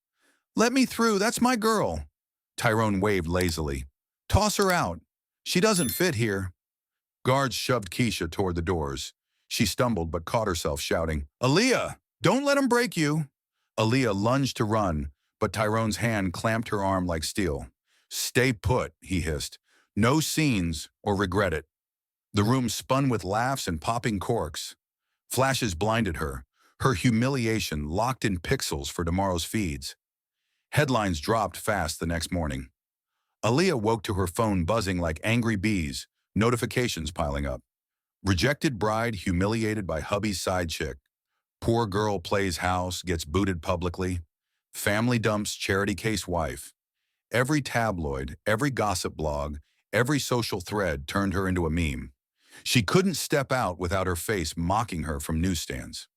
[SPEAKER 1] Let me through, that's my girl. Tyrone waved lazily. Toss her out. She doesn't fit here. Guards shoved Keisha toward the doors. She stumbled but caught herself, shouting, Aaliyah, don't let him break you. Aaliyah lunged to run, but Tyrone's hand clamped her arm like steel. Stay put, he hissed. No scenes or regret it. The room spun with laughs and popping corks. Flashes blinded her, her humiliation locked in pixels for tomorrow's feeds. Headlines dropped fast the next morning. Aaliyah woke to her phone buzzing like angry bees, notifications piling up. Rejected bride humiliated by hubby's side chick. Poor girl plays house, gets booted publicly. Family dumps charity case wife. Every tabloid, every gossip blog, every social thread turned her into a meme. She couldn't step out without her face mocking her from newsstands.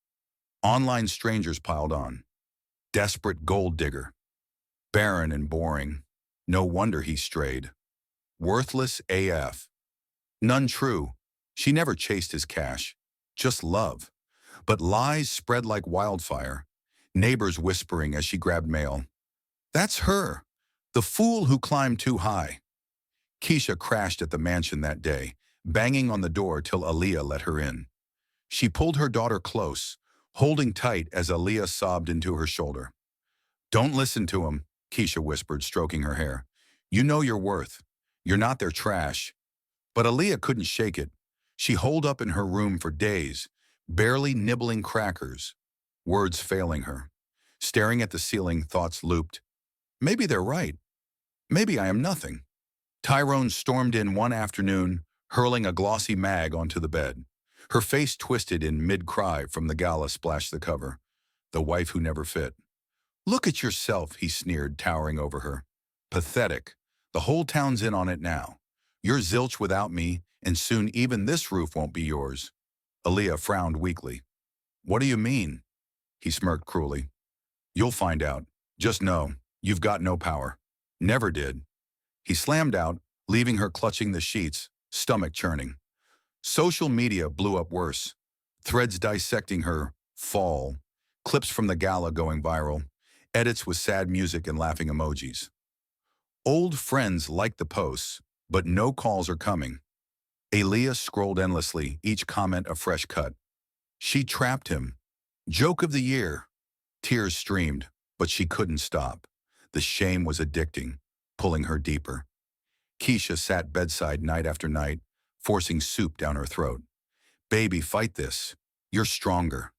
[SPEAKER 1] Online strangers piled on. Desperate gold digger. Barren and boring. No wonder he strayed. Worthless AF. None true. She never chased his cash. Just love. But lies spread like wildfire. Neighbors whispering as she grabbed mail. That's her. The fool who climbed too high. Keisha crashed at the mansion that day, banging on the door till Aaliyah let her in. She pulled her daughter close, holding tight as Aaliyah sobbed into her shoulder. Don't listen to him, Keisha whispered, stroking her hair. You know your worth. You're not their trash. But Aaliyah couldn't shake it. She holed up in her room for days, barely nibbling crackers, words failing her. Staring at the ceiling, thoughts looped. Maybe they're right. Maybe I am nothing. Tyrone stormed in one afternoon, hurling a glossy mag onto the bed. Her face twisted in mid-cry from the gala splashed the cover. The wife who never fit. Look at yourself, he sneered, towering over her. Pathetic. The whole town's in on it now. You're zilch without me, and soon even this roof won't be yours. Aaliyah frowned weakly. What do you mean? He smirked cruelly. You'll find out. Just know, you've got no power. Never did. He slammed out, leaving her clutching the sheets, stomach churning. Social media blew up worse. Threads dissecting her fall, clips from the gala going viral, edits with sad music and laughing emojis. Old friends liked the posts, but no calls are coming. Aaliyah scrolled endlessly, each comment a fresh cut. She trapped him. Joke of the year. Tears streamed, but she couldn't stop. The shame was addicting, pulling her deeper. Keisha sat bedside night after night, forcing soup down her throat. Baby, fight this. You're stronger.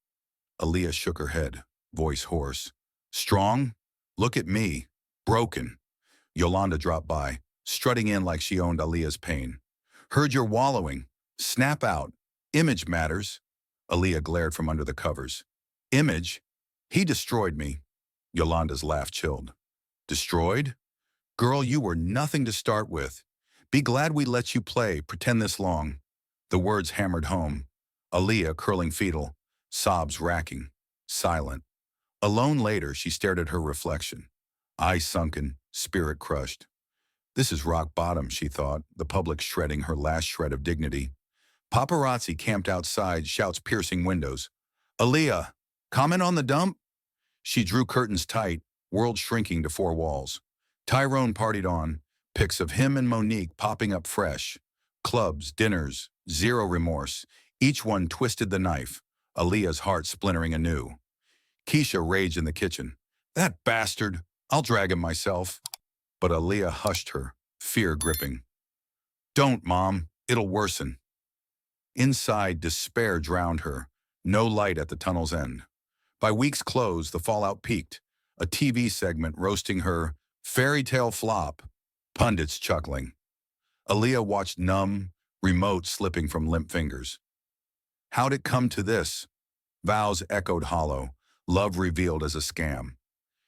[SPEAKER 1] Aaliyah shook her head, voice hoarse. Strong? Look at me. Broken. Yolanda dropped by, strutting in like she owned Aaliyah's pain. Heard you're wallowing. Snap out. Image matters. Aaliyah glared from under the covers. Image? He destroyed me. Yolanda's laugh chilled. Destroyed? Girl, you were nothing to start with. Be glad we let you play, pretend this long. The words hammered home. Aaliyah curling fetal, sobs racking, silent. Alone later, she stared at her reflection. Eyes sunken, spirit crushed. This is rock bottom, she thought, the public shredding her last shred of dignity. Paparazzi camped outside, shouts piercing windows. Aaliyah, comment on the dump? She drew curtains tight, world shrinking to four walls. Tyrone partied on, pics of him and Monique popping up fresh. Clubs, dinners, zero remorse. Each one twisted the knife, Aaliyah's heart splintering anew. Keisha raged in the kitchen. That bastard! I'll drag him myself. But Aaliyah hushed her, fear gripping. Don't, Mom. It'll worsen. Inside, despair drowned her. No light at the tunnel's end. By week's close, the fallout peaked. A TV segment roasting her fairy tale flop. Pundits chuckling. Aaliyah watched numb, remote slipping from limp fingers. How'd it come to this? Vows echoed hollow, love revealed as a scam.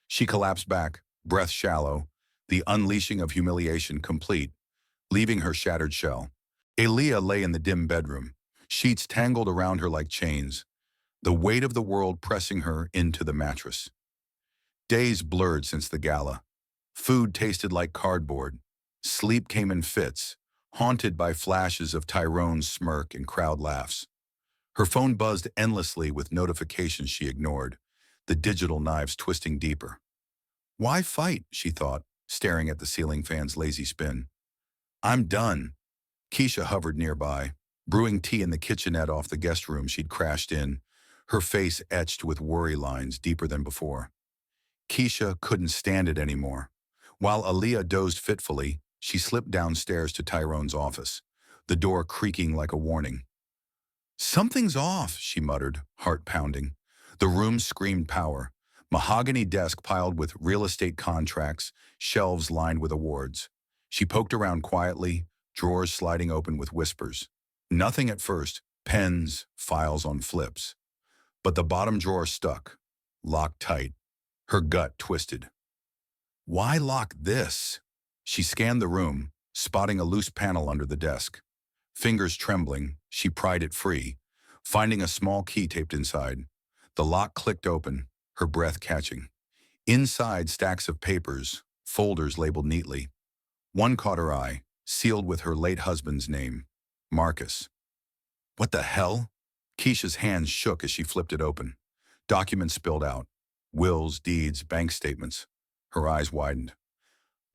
[SPEAKER 1] She collapsed back, breath shallow, the unleashing of humiliation complete, leaving her shattered shell. Aaliyah lay in the dim bedroom, sheets tangled around her like chains, the weight of the world pressing her into the mattress. Days blurred since the gala. Food tasted like cardboard. Sleep came in fits, haunted by flashes of Tyrone's smirk and crowd laughs. Her phone buzzed endlessly with notifications she ignored, the digital knives twisting deeper. Why fight, she thought, staring at the ceiling fan's lazy spin. I'm done. Keisha hovered nearby, brewing tea in the kitchenette off the guest room she'd crashed in, her face etched with worry lines deeper than before. Keisha couldn't stand it anymore. While Aaliyah dozed fitfully, she slipped downstairs to Tyrone's office, the door creaking like a warning. Something's off, she muttered, heart pounding. The room screamed power. Mahogany desk piled with real estate contracts, shelves lined with awards. She poked around quietly, drawers sliding open with whispers. Nothing at first, pens, files on flips. But the bottom drawer stuck, locked tight. Her gut twisted. Why lock this? She scanned the room, spotting a loose panel under the desk. Fingers trembling, she pried it free, finding a small key taped inside. The lock clicked open, her breath catching. Inside, stacks of papers, folders labeled neatly. One caught her eye, sealed with her late husband's name, Marcus. What the hell? Keisha's hands shook as she flipped it open. Documents spilled out. Wills, deeds, bank statements. Her eyes widened.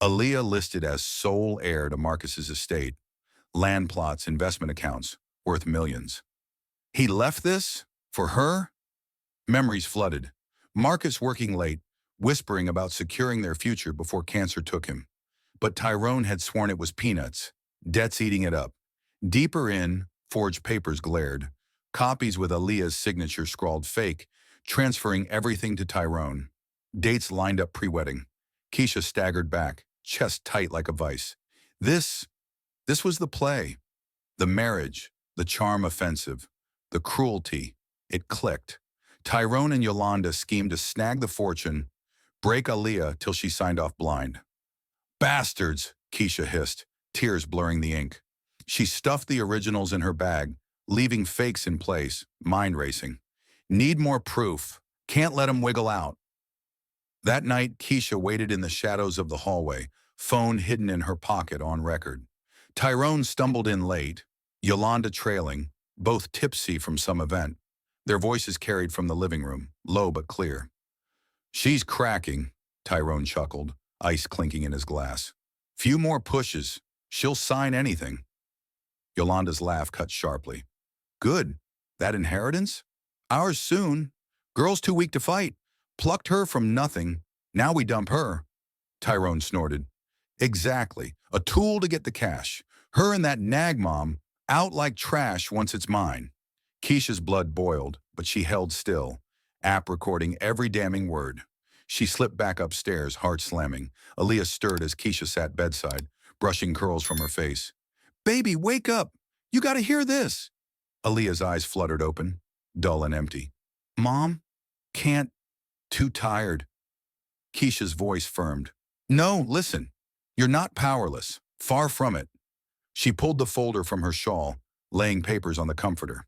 [SPEAKER 1] Aaliyah listed as sole heir to Marcus's estate. Land plots, investment accounts, worth millions. He left this? For her? Memories flooded. Marcus working late, whispering about securing their future before cancer took him. But Tyrone had sworn it was peanuts. Debts eating it up. Deeper in, forged papers glared. Copies with Aaliyah's signature scrawled fake, transferring everything to Tyrone. Dates lined up pre-wedding. Keisha staggered back, chest tight like a vice. This was the play. The marriage, the charm offensive, the cruelty. It clicked. Tyrone and Yolanda schemed to snag the fortune, break Aaliyah till she signed off blind. Bastards, Keisha hissed, tears blurring the ink. She stuffed the originals in her bag, leaving fakes in place, mind racing. Need more proof. Can't let 'em wiggle out. That night, Keisha waited in the shadows of the hallway, phone hidden in her pocket on record. Tyrone stumbled in late, Yolanda trailing, both tipsy from some event. Their voices carried from the living room, low but clear. She's cracking, Tyrone chuckled, ice clinking in his glass. Few more pushes. She'll sign anything. Yolanda's laugh cut sharply. Good. That inheritance? Ours soon. Girl's too weak to fight. Plucked her from nothing. Now we dump her. Tyrone snorted. Exactly. A tool to get the cash. Her and that nag mom, out like trash once it's mine. Keisha's blood boiled, but she held still, app recording every damning word. She slipped back upstairs, heart slamming. Aaliyah stirred as Keisha sat bedside, brushing curls from her face. Baby, wake up! You gotta hear this! Aaliyah's eyes fluttered open, dull and empty. Mom? Can't. Too tired. Keisha's voice firmed. No, listen. You're not powerless. Far from it. She pulled the folder from her shawl, laying papers on the comforter.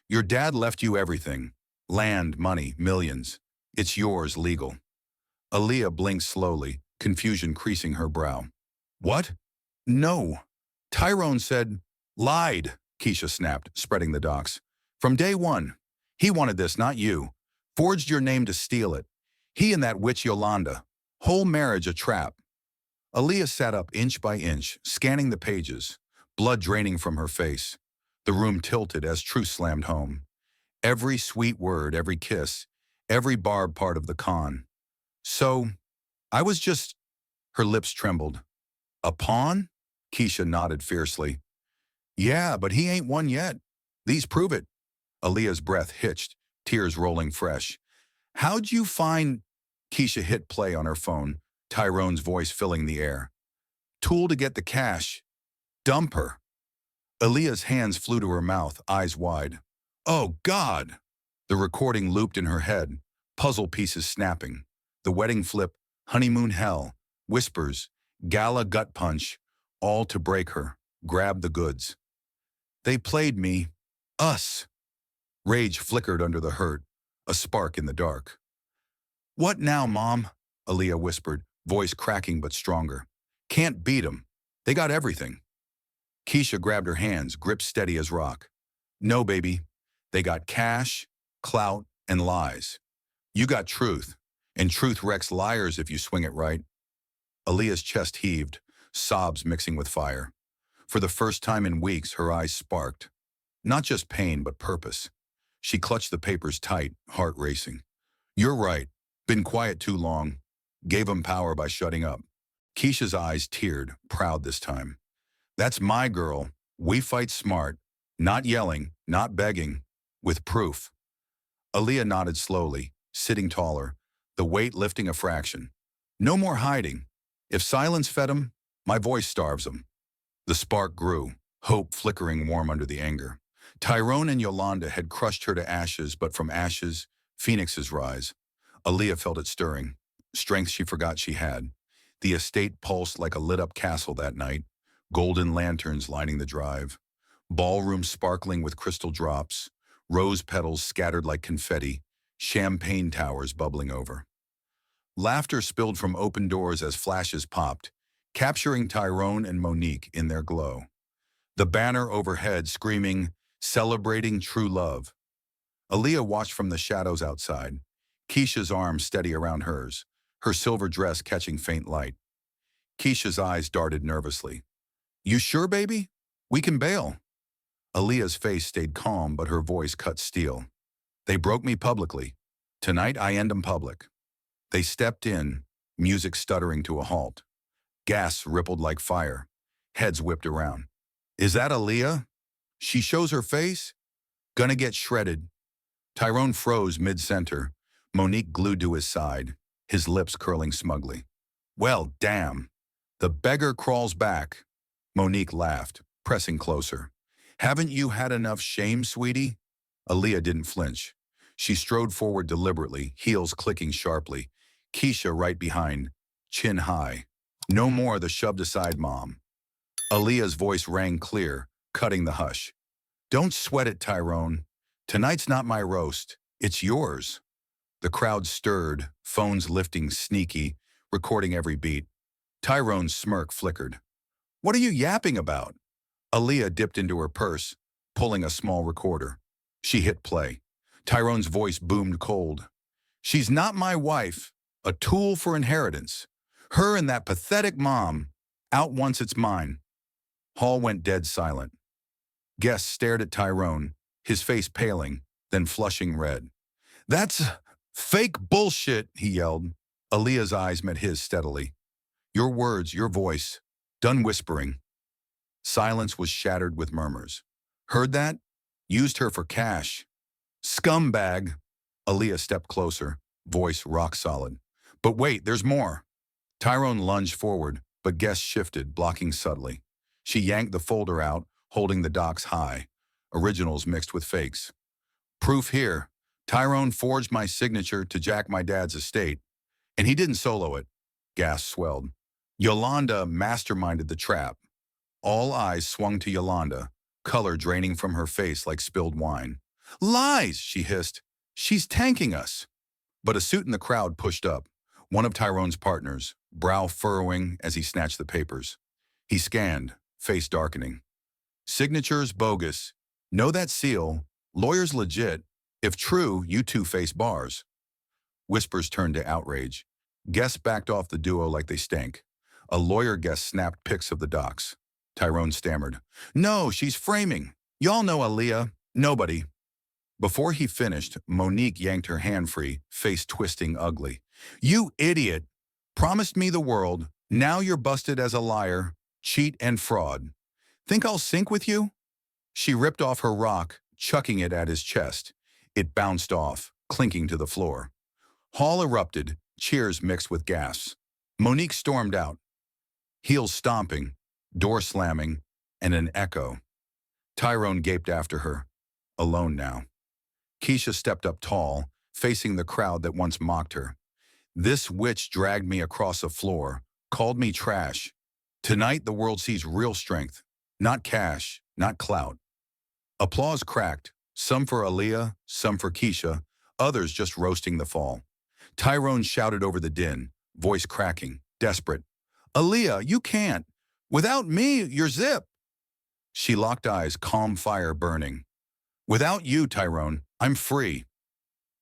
[SPEAKER 1] Your dad left you everything. Land, money, millions. It's yours, legal. Aaliyah blinked slowly, confusion creasing her brow. What? No. Tyrone said, lied, Keisha snapped, spreading the docs. From day one. He wanted this, not you. Forged your name to steal it. He and that witch Yolanda. Whole marriage a trap. Aaliyah sat up inch by inch, scanning the pages, blood draining from her face. The room tilted as truth slammed home. Every sweet word, every kiss, every barbed part of the con. So, I was just, her lips trembled. A pawn? Keisha nodded fiercely. Yeah, but he ain't one yet. These prove it. Aaliyah's breath hitched, tears rolling fresh. How'd you find... Keisha hit play on her phone, Tyrone's voice filling the air. Tool to get the cash. Dump her. Aaliyah's hands flew to her mouth, eyes wide. Oh, God! The recording looped in her head, puzzle pieces snapping. The wedding flip, honeymoon hell, whispers, gala gut punch, all to break her, grab the goods. They played me. Us. Rage flickered under the hurt, a spark in the dark. What now, Mom? Aaliyah whispered, voice cracking but stronger. Can't beat 'em. They got everything. Keisha grabbed her hands, gripped steady as rock. No, baby. They got cash, clout, and lies. You got truth, and truth wrecks liars if you swing it right. Aaliyah's chest heaved, sobs mixing with fire. For the first time in weeks, her eyes sparked. Not just pain, but purpose. She clutched the papers tight, heart racing. You're right. Been quiet too long. Gave 'em power by shutting up. Keisha's eyes teared, proud this time. That's my girl. We fight smart. Not yelling, not begging. With proof. Aaliyah nodded slowly, sitting taller, the weight lifting a fraction. No more hiding. If silence fed 'em, my voice starves 'em. The spark grew, hope flickering warm under the anger. Tyrone and Yolanda had crushed her to ashes, but from ashes, phoenixes rise. Aaliyah felt it stirring, strength she forgot she had. The estate pulsed like a lit-up castle that night, golden lanterns lining the drive, ballroom sparkling with crystal drops, rose petals scattered like confetti, champagne towers bubbling over. Laughter spilled from open doors as flashes popped, capturing Tyrone and Monique in their glow. The banner overhead screaming, celebrating true love. Aaliyah watched from the shadows outside, Keisha's arms steady around hers, her silver dress catching faint light. Keisha's eyes darted nervously. You sure, baby? We can bail. Aaliyah's face stayed calm, but her voice cut steel. They broke me publicly. Tonight I end 'em public. They stepped in, music stuttering to a halt. Gas rippled like fire. Heads whipped around. Is that Aaliyah? She shows her face? Gonna get shredded. Tyrone froze mid-center, Monique glued to his side, his lips curling smugly. Well, damn. The beggar crawls back. Monique laughed, pressing closer. Haven't you had enough shame, sweetie? Aaliyah didn't flinch. She strode forward deliberately, heels clicking sharply. Keisha right behind, chin high. No more the shoved-aside mom. Aaliyah's voice rang clear, cutting the hush. Don't sweat it, Tyrone. Tonight's not my roast. It's yours. The crowd stirred, phones lifting sneaky, recording every beat. Tyrone's smirk flickered. What are you yapping about? Aaliyah dipped into her purse, pulling a small recorder. She hit play. Tyrone's voice boomed cold. She's not my wife, a tool for inheritance. Her and that pathetic mom. Out once it's mine. Hall went dead silent. Guest stared at Tyrone, his face paling, then flushing red. That's fake bullshit, he yelled. Aaliyah's eyes met his steadily. Your words, your voice. Done whispering. Silence was shattered with murmurs. Heard that? Used her for cash. Scumbag. Aaliyah stepped closer, voice rock solid. But wait, there's more. Tyrone lunged forward, but Guest shifted, blocking subtly. She yanked the folder out, holding the docs high, originals mixed with fakes. Proof here. Tyrone forged my signature to jack my dad's estate, and he didn't solo it. Gas swelled. Yolanda masterminded the trap. All eyes swung to Yolanda, color draining from her face like spilled wine. Lies, she hissed. She's tanking us. But a suit in the crowd pushed up, one of Tyrone's partners, brow furrowing as he snatched the papers. He scanned, face darkening. Signatures bogus. Know that seal. Lawyers legit. If true, you two face bars. Whispers turned to outrage. Guests backed off the duo like they stank. A lawyer guest snapped pics of the docs. Tyrone stammered. No, she's framing. Y'all know Aaliyah. Nobody. Before he finished, Monique yanked her hand free, face twisting ugly. You idiot! Promised me the world. Now you're busted as a liar, cheat, and fraud. Think I'll sink with you? She ripped off her rock, chucking it at his chest. It bounced off, clinking to the floor. Hall erupted, cheers mixed with gasps. Monique stormed out, heels stomping, door slamming, and an echo. Tyrone gaped after her, alone now. Keisha stepped up tall, facing the crowd that once mocked her. This witch dragged me across the floor, called me trash. Tonight the world sees real strength, not cash, not clout. Applause cracked, some for Aaliyah, some for Keisha, others just roasting the fall. Tyrone shouted over the din, voice cracking, desperate. Aaliyah, you can't. Without me, you're zip. She locked eyes, calm fire burning. Without you, Tyrone, I'm free.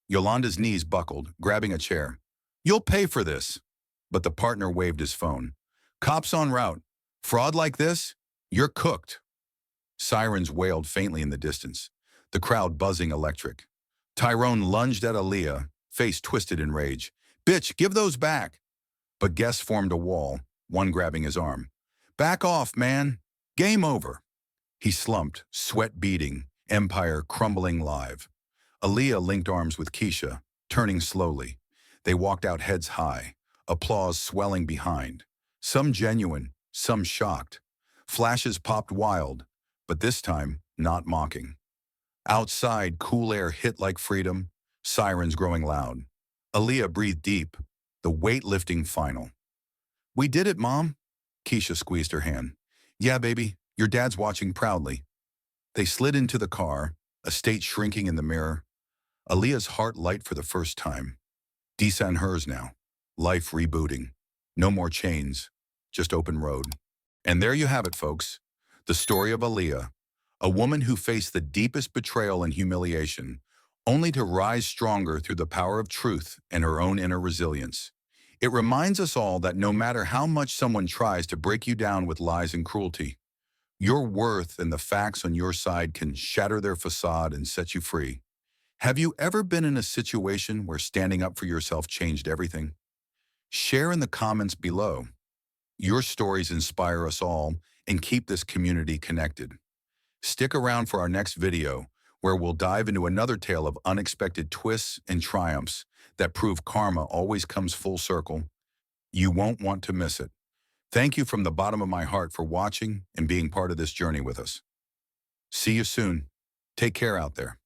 [SPEAKER 1] Yolanda's knees buckled, grabbing a chair. You'll pay for this. But the partner waved his phone. Cops en route. Fraud like this? You're cooked. Sirens wailed faintly in the distance, the crowd buzzing electric. Tyrone lunged at Aaliyah, face twisted in rage. Bitch, give those back. But guests formed a wall, one grabbing his arm. Back off, man. Game over. He slumped, sweat beading, empire crumbling live. Aaliyah linked arms with Keisha, turning slowly. They walked out heads high, applause swelling behind. Some genuine, some shocked. Flashes popped wild, but this time not mocking. Outside, cool air hit like freedom, sirens growing loud. Aaliyah breathed deep, the weight-lifting final. We did it, Mom. Keisha squeezed her hand. Yeah, baby, your dad's watching proudly. They slid into the car, a state shrinking in the mirror. Aaliyah's heart light for the first time. Disa and hers now. Life rebooting. No more chains, just open road. And there you have it, folks. The story of Aaliyah, a woman who faced the deepest betrayal and humiliation, only to rise stronger through the power of truth and her own inner resilience. It reminds us all that no matter how much someone tries to break you down with lies and cruelty, your worth and the facts on your side can shatter their facade and set you free. Have you ever been in a situation where standing up for yourself changed everything? Share in the comments below. Your stories inspire us all and keep this community connected. Stick around for our next video, where we'll dive into another tale of unexpected twists and triumphs that prove karma always comes full circle. You won't want to miss it. Thank you from the bottom of my heart for watching and being part of this journey with us. See you soon. Take care out there.